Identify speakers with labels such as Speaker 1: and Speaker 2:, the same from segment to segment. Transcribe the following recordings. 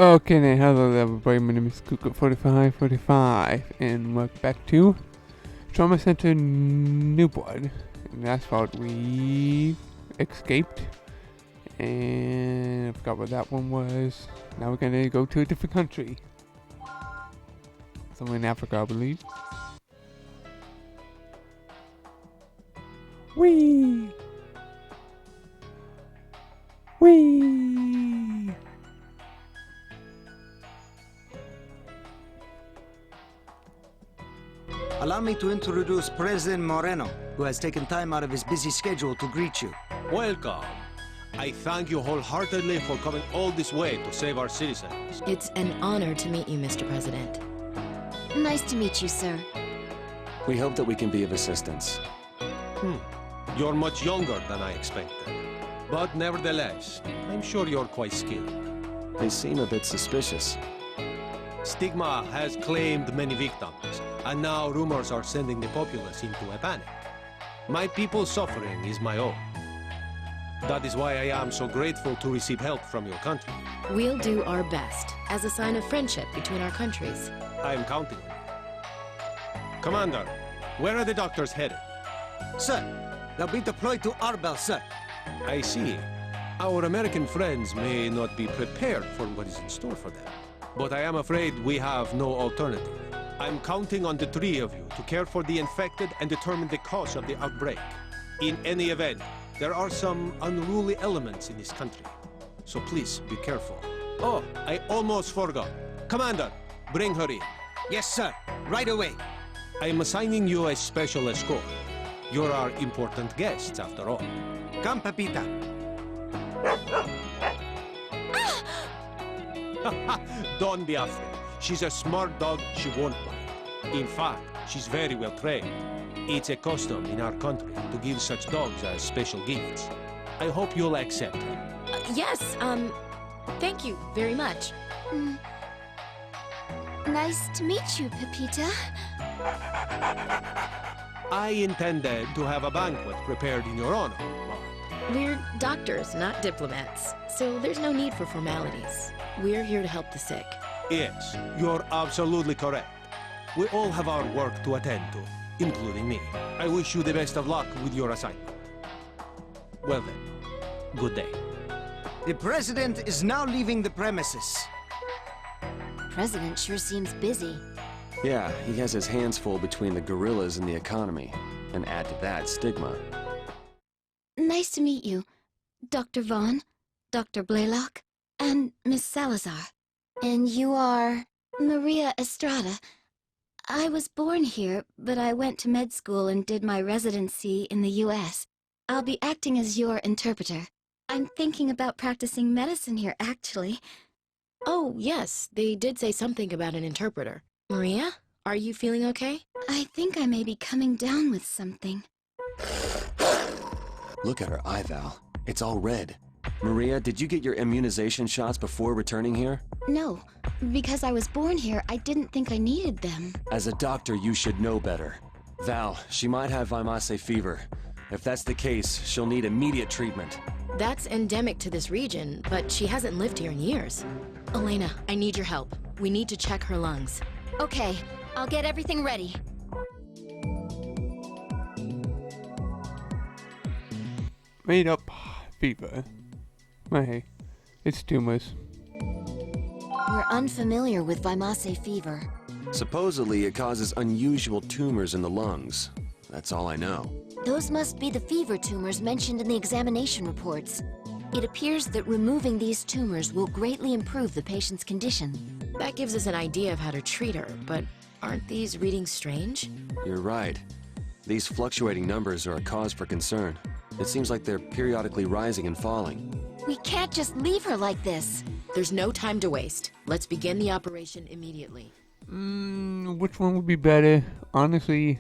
Speaker 1: Okay, then, hello everybody, my name is Cuckoo4545, and welcome back to Trauma Center Newport. And last part we escaped, and I forgot what that one was. Now we're gonna go to a different country. Somewhere in Africa, I believe. Whee! Whee!
Speaker 2: Allow me to introduce President Moreno, who has taken time out of his busy schedule to greet you.
Speaker 3: Welcome. I thank you wholeheartedly for coming all this way to save our citizens.
Speaker 4: It's an honor to meet you, Mr. President.
Speaker 5: Nice to meet you, sir.
Speaker 6: We hope that we can be of assistance.
Speaker 3: You're much younger than I expected. But nevertheless, I'm sure you're quite skilled.
Speaker 6: They seem a bit suspicious.
Speaker 3: Stigma has claimed many victims, and now rumors are sending the populace into a panic. My people's suffering is my own. That is why I am so grateful to receive help from your country.
Speaker 4: We'll do our best, as a sign of friendship between our countries.
Speaker 3: I am counting on you. Commander, where are the doctors headed?
Speaker 2: Sir, they'll be deployed to Arbel, sir.
Speaker 3: I see. Our American friends may not be prepared for what is in store for them. But I am afraid we have no alternative. I'm counting on the three of you to care for the infected and determine the cause of the outbreak. In any event, there are some unruly elements in this country. So please be careful. Oh, I almost forgot. Commander, bring her in.
Speaker 2: Yes, sir. Right away.
Speaker 3: I am assigning you a special escort. You're our important guests, after all.
Speaker 2: Come, Pepita.
Speaker 3: Don't be afraid. She's a smart dog, she won't bite. In fact, she's very well trained. It's a custom in our country to give such dogs as special gifts. I hope you'll accept her.
Speaker 4: Yes, thank you very much.
Speaker 5: Nice to meet you, Pepita.
Speaker 3: I intended to have a banquet prepared in your honor, but
Speaker 4: We're doctors, not diplomats, so there's no need for formalities. We're here to help the sick.
Speaker 3: yes, you're absolutely correct. We all have our work to attend to, including me. I wish you the best of luck with your assignment. Well then, good day.
Speaker 2: The president is now leaving the premises.
Speaker 5: President sure seems busy.
Speaker 6: Yeah, he has his hands full between the gorillas and the economy. And add to that, stigma.
Speaker 5: Nice to meet you, Dr. Vaughn, Dr. Blaylock, and Miss Salazar. And you are... Maria Estrada. I was born here, but I went to med school and did my residency in the U.S. I'll be acting as your interpreter. I'm thinking about practicing medicine here, actually.
Speaker 4: Oh, yes, they did say something about an interpreter. Maria, are you feeling okay?
Speaker 5: I think I may be coming down with something.
Speaker 6: Look at her eye, Val. It's all red. Maria, did you get your immunization shots before returning here?
Speaker 5: No, because I was born here, I didn't think I needed them.
Speaker 6: As a doctor, you should know better. Val, she might have Vimase fever. If that's the case, she'll need immediate treatment.
Speaker 4: That's endemic to this region, but she hasn't lived here in years. Elena, I need your help. We need to check her lungs.
Speaker 5: Okay, I'll get everything ready.
Speaker 1: Made up fever. Well, hey, it's tumors.
Speaker 5: We're unfamiliar with Vimase fever.
Speaker 6: Supposedly, it causes unusual tumors in the lungs. That's all I know.
Speaker 5: Those must be the fever tumors mentioned in the examination reports. It appears that removing these tumors will greatly improve the patient's condition.
Speaker 4: That gives us an idea of how to treat her, but aren't these readings strange?
Speaker 6: You're right. These fluctuating numbers are a cause for concern. It seems like they're periodically rising and falling.
Speaker 5: We can't just leave her like this.
Speaker 4: There's no time to waste. Let's begin the operation immediately.
Speaker 1: Which one would be better? Honestly,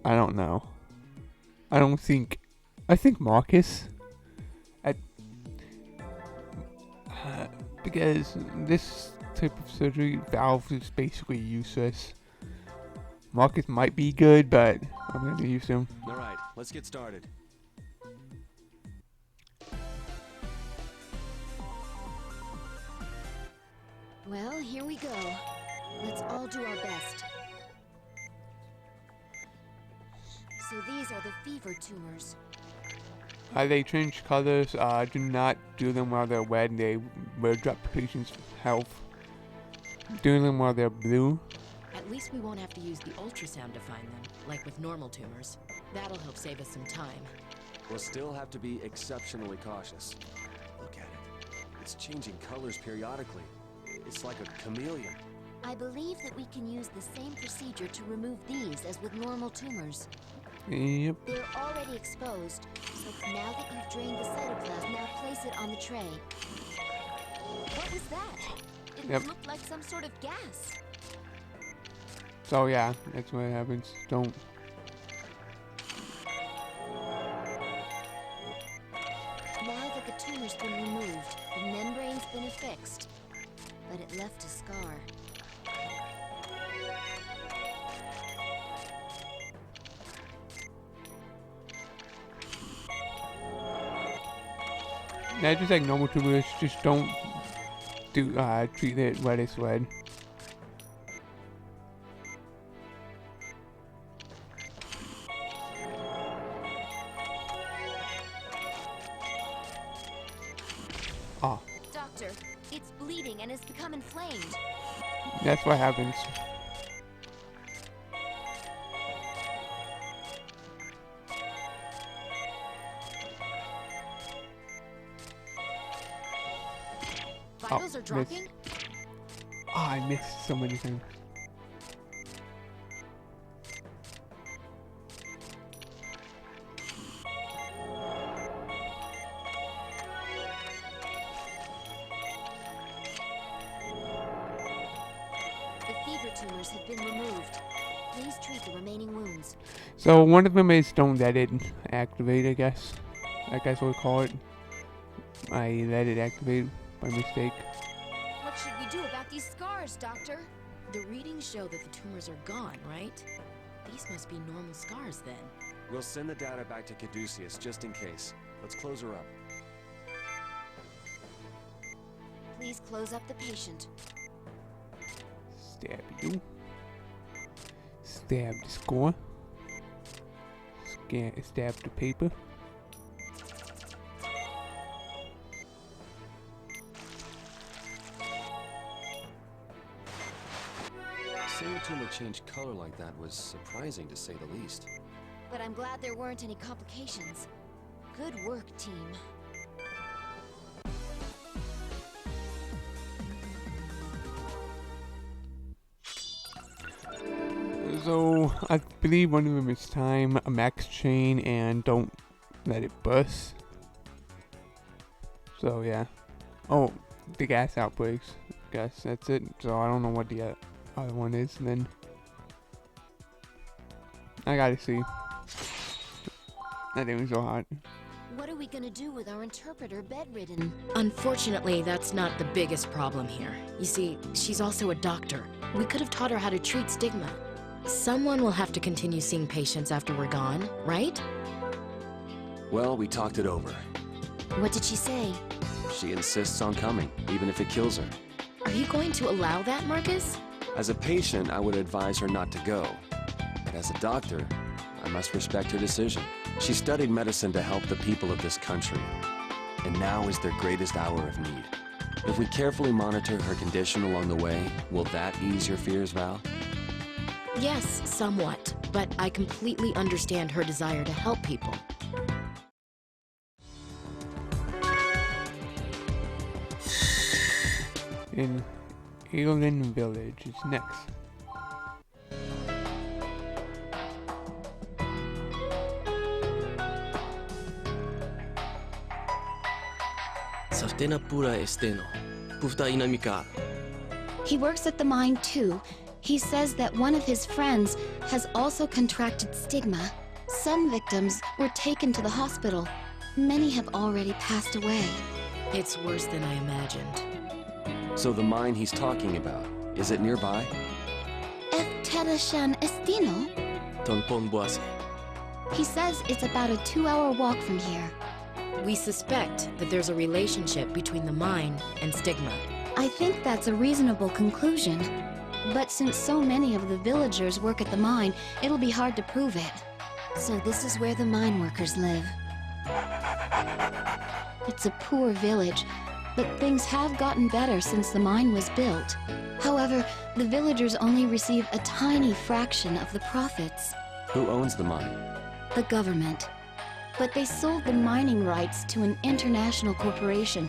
Speaker 1: I don't know. I think Marcus. Because this type of surgery, valve is basically useless. Marcus might be good, but I'm gonna use him.
Speaker 6: Alright, let's get started.
Speaker 4: Well, here we go. Let's all do our best. So these are the fever tumors.
Speaker 1: They change colors. Do not do them while they're red. They will drop the patient's health. Do them while they're blue.
Speaker 4: At least we won't have to use the ultrasound to find them, like with normal tumors. That'll help save us some time.
Speaker 6: We'll still have to be exceptionally cautious. Look at it. It's changing colors periodically. It's like a chameleon.
Speaker 5: I believe that we can use the same procedure to remove these as with normal tumors.
Speaker 1: Yep.
Speaker 5: They're already exposed, so now that you've drained the cytoplasm, now place it on the tray. What was that? It looked like some sort of gas.
Speaker 1: So yeah, that's what happens. Don't.
Speaker 5: Now that the tumor's been removed, the membrane's been affixed, but it left a scar.
Speaker 1: Yeah, just like normal tumors, just don't do treat it where it's red. Oh,
Speaker 5: Doctor, it's bleeding and has become inflamed.
Speaker 1: that's what happens.
Speaker 4: Vitals are dropping?
Speaker 1: Oh, I missed so many things.
Speaker 5: The fever tumors have been removed. Please treat the remaining wounds.
Speaker 1: So one of them is don't let it activate, I guess. I guess we'll call it. I let it activate by mistake.
Speaker 5: What should we do about these scars, Doctor?
Speaker 4: The readings show that the tumors are gone, right? These must be normal scars then.
Speaker 6: We'll send the data back to Caduceus just in case. Let's close her up.
Speaker 5: Please close up the patient.
Speaker 1: Stab you. Stab the score. Stab the paper.
Speaker 6: Seeing a tumor change color like that was surprising to say the least.
Speaker 5: But I'm glad there weren't any complications. Good work, team.
Speaker 1: So I believe one of them is time a max chain and don't let it bust. So yeah. Oh, the gas outbreaks. Guess that's it. So I don't know what the other one is. And then I gotta see. That thing was so hot.
Speaker 5: What are we gonna do with our interpreter bedridden?
Speaker 4: Unfortunately, that's not the biggest problem here. You see, she's also a doctor. We could have taught her how to treat stigma. Someone will have to continue seeing patients after we're gone, right?
Speaker 6: Well, we talked it over.
Speaker 5: What did she say?
Speaker 6: She insists on coming, even if it kills her.
Speaker 4: Are you going to allow that, Marcus?
Speaker 6: As a patient, I would advise her not to go. But as a doctor, I must respect her decision. She studied medicine to help the people of this country. And now is their greatest hour of need. If we carefully monitor her condition along the way, will that ease your fears, Val?
Speaker 4: Yes, somewhat. But I completely understand her desire to help people.
Speaker 1: In Alien Village is next.
Speaker 7: Sartena pura esteno. Pufta inamika.
Speaker 5: He works at the mine too. He says that one of his friends has also contracted stigma. Some victims were taken to the hospital. Many have already passed away.
Speaker 4: It's worse than I imagined.
Speaker 6: So the mine he's talking about, is it nearby?
Speaker 5: Eftelashan Estino?
Speaker 7: Tonpon boase.
Speaker 5: He says it's about a 2-hour walk from here.
Speaker 4: We suspect that there's a relationship between the mine and stigma.
Speaker 5: I think that's a reasonable conclusion. But since so many of the villagers work at the mine, it'll be hard to prove it. So this is where the mine workers live. It's a poor village, but things have gotten better since the mine was built. However, the villagers only receive a tiny fraction of the profits.
Speaker 6: Who owns the mine?
Speaker 5: The government. But they sold the mining rights to an international corporation,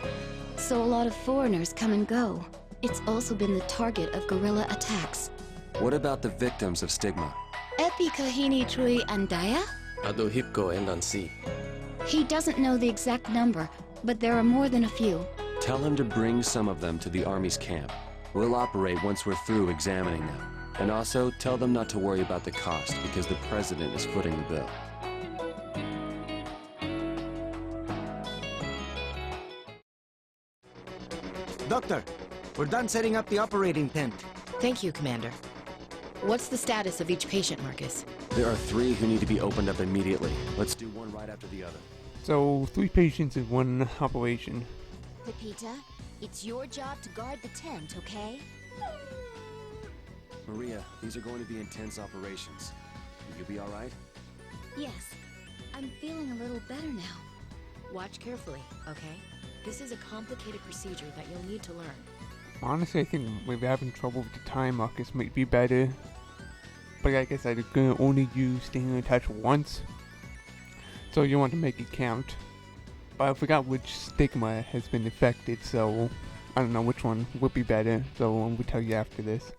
Speaker 5: so a lot of foreigners come and go. It's also been the target of guerrilla attacks.
Speaker 6: What about the victims of stigma?
Speaker 5: Epi Kahini Trui Andaya?
Speaker 7: Adohipko and Ansi.
Speaker 5: He doesn't know the exact number, but there are more than a few.
Speaker 6: Tell him to bring some of them to the Army's camp. We'll operate once we're through examining them. And also, tell them not to worry about the cost, because the President is footing the bill.
Speaker 2: Doctor, we're done setting up the operating tent.
Speaker 4: Thank you, Commander. What's the status of each patient, Marcus?
Speaker 6: There are 3 who need to be opened up immediately. Let's do one right after the other.
Speaker 1: So 3 patients in one operation.
Speaker 5: Pepita, it's your job to guard the tent, okay?
Speaker 6: Maria, these are going to be intense operations. You'll be all right?
Speaker 5: Yes. I'm feeling a little better now.
Speaker 4: Watch carefully, okay? This is a complicated procedure that you'll need to learn.
Speaker 1: Honestly, I think maybe having trouble with the time Marcus might be better. But I guess I'm gonna only use staying in touch once. So you want to make it count. But I forgot which stigma has been affected, so I don't know which one would be better. So we'll tell you after this.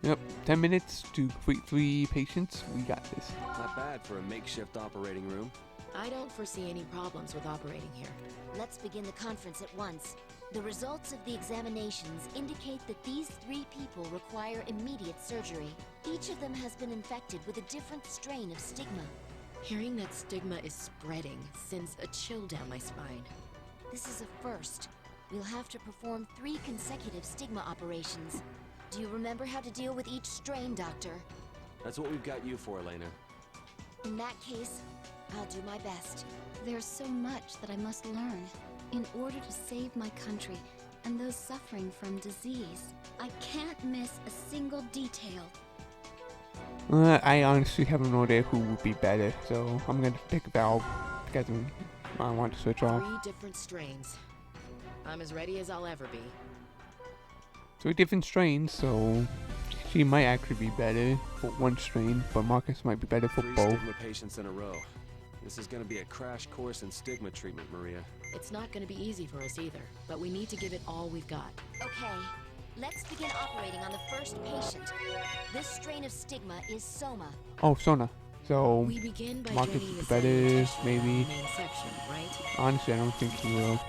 Speaker 1: Yep, 10 minutes to complete 3 patients. We got this.
Speaker 6: Not bad for a makeshift operating room.
Speaker 4: I don't foresee any problems with operating here.
Speaker 8: Let's begin the conference at once. The results of the examinations indicate that these 3 people require immediate surgery. Each of them has been infected with a different strain of stigma.
Speaker 4: Hearing that stigma is spreading sends a chill down my spine.
Speaker 8: This is a first. We'll have to perform 3 consecutive stigma operations. Do you remember how to deal with each strain, Doctor?
Speaker 6: That's what we've got you for, Elena.
Speaker 8: In that case, I'll do my best.
Speaker 5: There's so much that I must learn. In order to save my country and those suffering from disease, I can't miss a single detail.
Speaker 1: I honestly have no idea who would be better, so I'm gonna pick Valve because I want to switch off.
Speaker 4: 3 different strains. I'm as ready as I'll ever be.
Speaker 1: 3 different strains, so she might actually be better for one strain, but Marcus might be better for
Speaker 6: 3
Speaker 1: both.
Speaker 6: stigma patients in a row. This is going to be a crash course in stigma treatment, Maria.
Speaker 4: It's not going to be easy for us either, but we need to give it all we've got.
Speaker 8: Okay, let's begin operating on the first patient. This strain of stigma is Soma.
Speaker 1: Oh, Sona. So
Speaker 4: We begin by
Speaker 1: Marcus
Speaker 4: draining the
Speaker 1: is
Speaker 4: cellular
Speaker 1: better,
Speaker 4: tissue from
Speaker 1: maybe.
Speaker 4: the main section, right?
Speaker 1: Honestly, I don't think he will.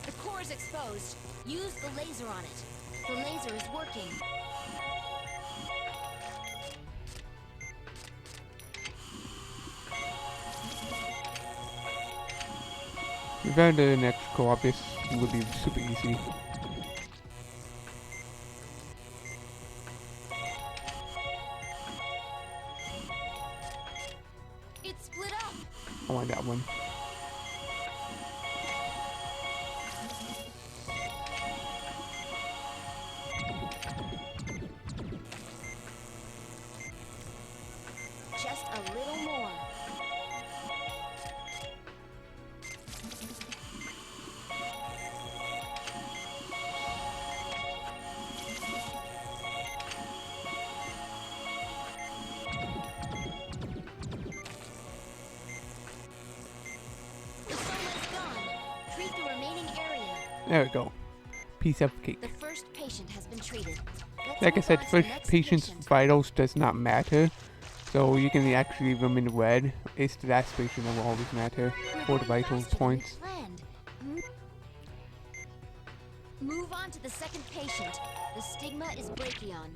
Speaker 8: The core is exposed. Use the laser on it. The laser is working.
Speaker 1: If I had the next co-op, this would be super easy.
Speaker 8: It's split up.
Speaker 1: I want that one.
Speaker 8: Just a little more. The Soma is gone. Treat the remaining area.
Speaker 1: There we go. Piece of cake.
Speaker 8: The first patient has been treated. Let's
Speaker 1: Like I
Speaker 8: move
Speaker 1: said,
Speaker 8: on to the
Speaker 1: first
Speaker 8: next
Speaker 1: patient's
Speaker 8: patient.
Speaker 1: vitals does not matter. So you can actually leave them in red. It's the last patient that will always matter
Speaker 8: We're
Speaker 1: for the
Speaker 8: going
Speaker 1: vital
Speaker 8: faster than we
Speaker 1: points.
Speaker 8: planned. Move on to the second patient. The stigma is Brachion.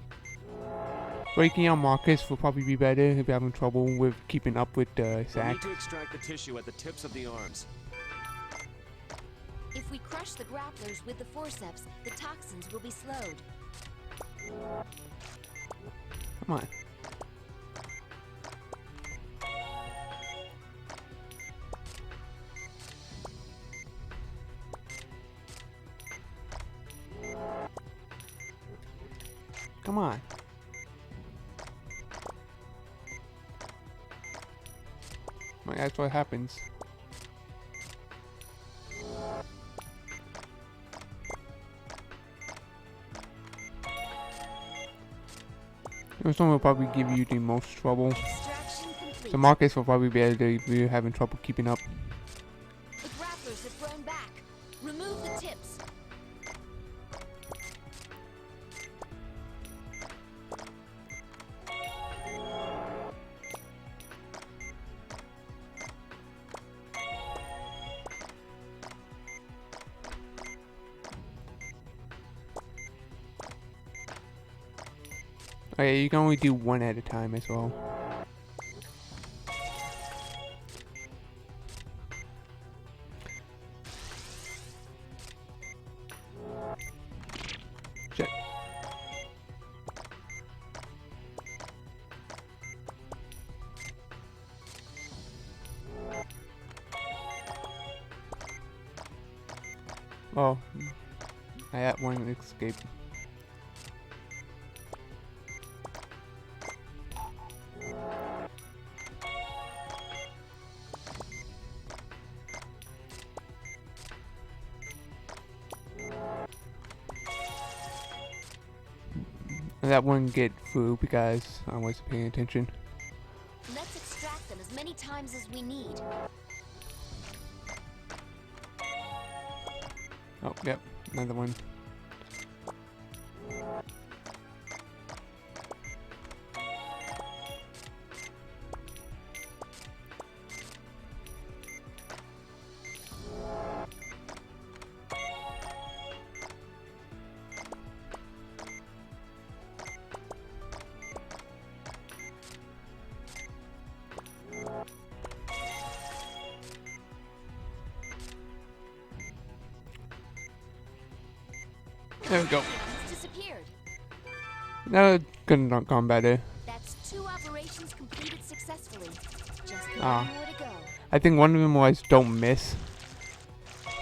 Speaker 1: Breaking out Marcus will probably be better if you're having trouble with keeping up with the
Speaker 6: We need
Speaker 1: sack.
Speaker 6: to extract the tissue at the tips of the arms.
Speaker 8: If we crush the grapplers with the forceps, the toxins will be slowed.
Speaker 1: Come on. Come on. Like, that's what happens. This one will probably give you the most trouble.
Speaker 8: Extraction complete.
Speaker 1: So Marcus will probably be able to if you're having trouble keeping up.
Speaker 8: The grapplers have grown back. Remove the tips.
Speaker 1: Oh yeah, you can only do one at a time as well. Shit. Oh, I had one escape. That one get through because I wasn't paying attention.
Speaker 8: Let's extract them as many times as we need.
Speaker 1: Oh, yep, another one. There we go.
Speaker 8: It's disappeared.
Speaker 1: That couldn't have gone better.
Speaker 8: That's 2 operations completed successfully. Just
Speaker 1: Ah.
Speaker 8: 1 more to go.
Speaker 1: I think one of them was don't miss.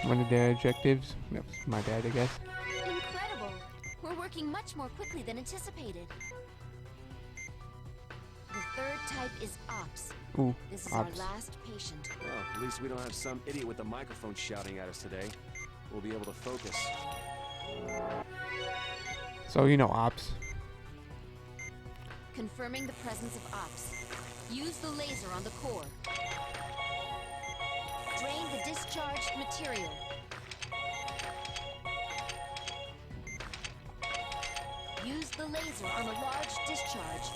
Speaker 1: One of their objectives. That's my bad, I guess.
Speaker 8: Incredible. We're working much more quickly than anticipated. The 3rd type is Ops.
Speaker 1: Ooh,
Speaker 8: This is
Speaker 1: Ops.
Speaker 8: our last patient.
Speaker 6: Well, at least we don't have some idiot with a microphone shouting at us today. We'll be able to focus.
Speaker 1: So you know Ops.
Speaker 8: Confirming the presence of Ops. Use the laser on the core. Drain the discharged material. Use the laser on a large discharge.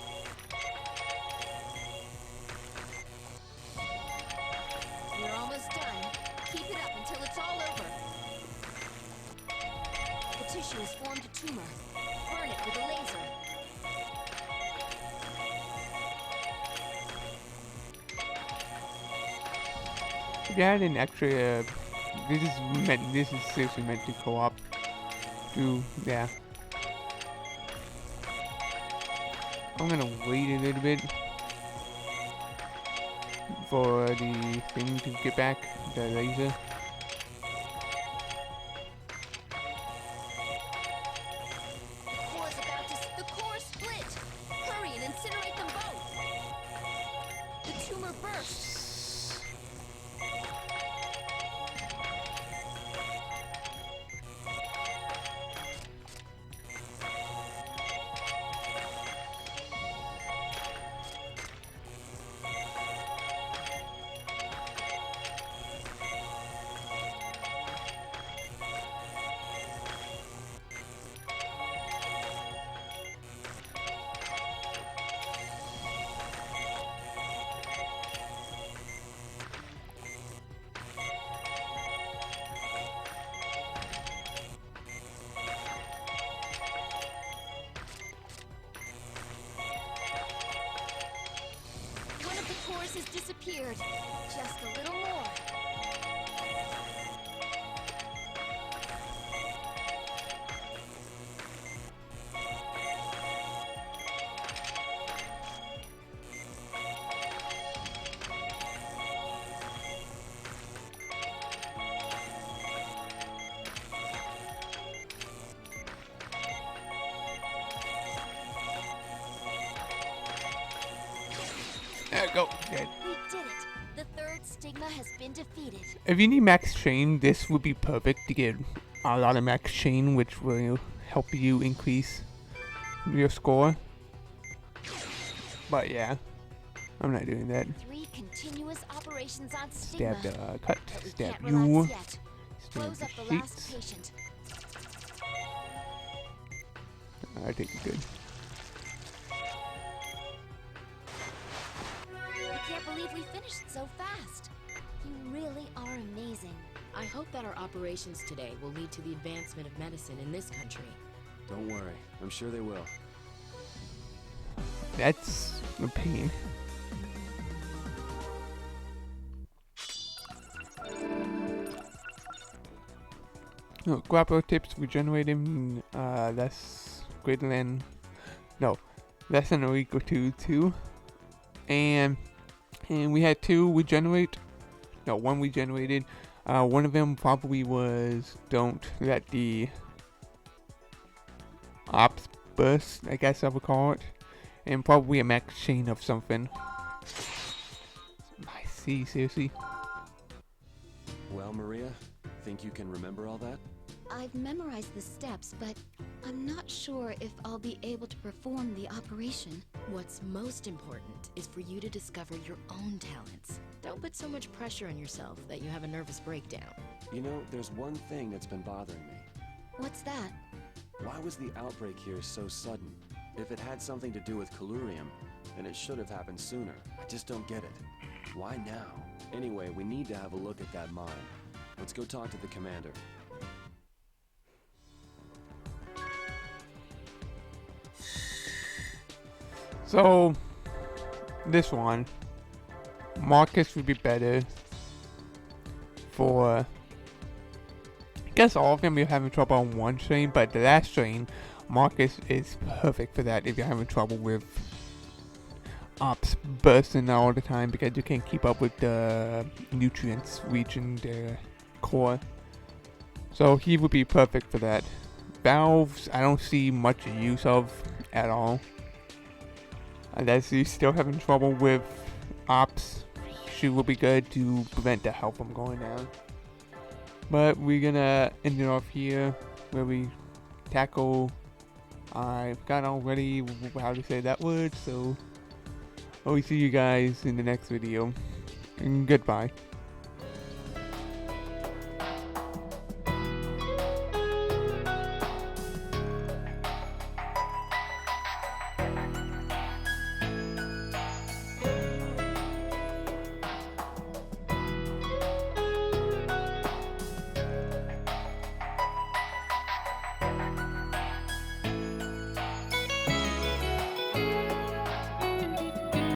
Speaker 8: We're almost done. Keep it up until it's all over. The tissue has formed a tumor. Burn it with a laser.
Speaker 1: If you had an extra, this is seriously meant to co-op. Yeah. I'm gonna wait a little bit for the thing to get back, the laser.
Speaker 8: The core split! Hurry and incinerate them both! The tumor bursts! One of the cores has disappeared. Just a little more.
Speaker 1: go. Good.
Speaker 8: We did it! The third stigma has been defeated.
Speaker 1: If you need max chain, this would be perfect to get a lot of max chain, which will help you increase your score. But yeah, I'm not doing that.
Speaker 8: 3 continuous operations on stigma.
Speaker 1: Stab, cut,
Speaker 8: But we
Speaker 1: stab
Speaker 8: can't
Speaker 1: you.
Speaker 8: relax yet.
Speaker 1: Stab
Speaker 8: Close
Speaker 1: the
Speaker 8: up the last
Speaker 1: sheets.
Speaker 8: patient.
Speaker 1: I think you're good.
Speaker 8: I can't believe we finished so fast. You really are amazing.
Speaker 4: I hope that our operations today will lead to the advancement of medicine in this country.
Speaker 6: Don't worry, I'm sure they will.
Speaker 1: That's a pain. No, grapple tips regenerating less greater than less than or equal to 2. And we had 2 regenerate. No, 1 regenerated. One of them probably was don't let the ops burst, I guess I would call it. And probably a max chain of something. I see, seriously.
Speaker 6: Well, Maria, think you can remember all that?
Speaker 5: I've memorized the steps, but I'm not sure if I'll be able to perform the operation.
Speaker 4: What's most important is for you to discover your own talents. Don't put so much pressure on yourself that you have a nervous breakdown.
Speaker 6: You know, there's one thing that's been bothering me.
Speaker 5: What's that?
Speaker 6: Why was the outbreak here so sudden? If it had something to do with Culurium, then it should have happened sooner. I just don't get it. Why now? Anyway, we need to have a look at that mine. Let's go talk to the commander.
Speaker 1: So, this one, Marcus would be better for, I guess all of them you're having trouble on one strain, but the last strain, Marcus is perfect for that if you're having trouble with ops bursting all the time because you can't keep up with the nutrients reaching the core. So he would be perfect for that. Valves, I don't see much use of at all. Unless you're still having trouble with ops, she will be good to prevent the health from going down. But we're gonna end it off here where we tackle, I forgot already how to say that word, so I'll see you guys in the next video. And goodbye.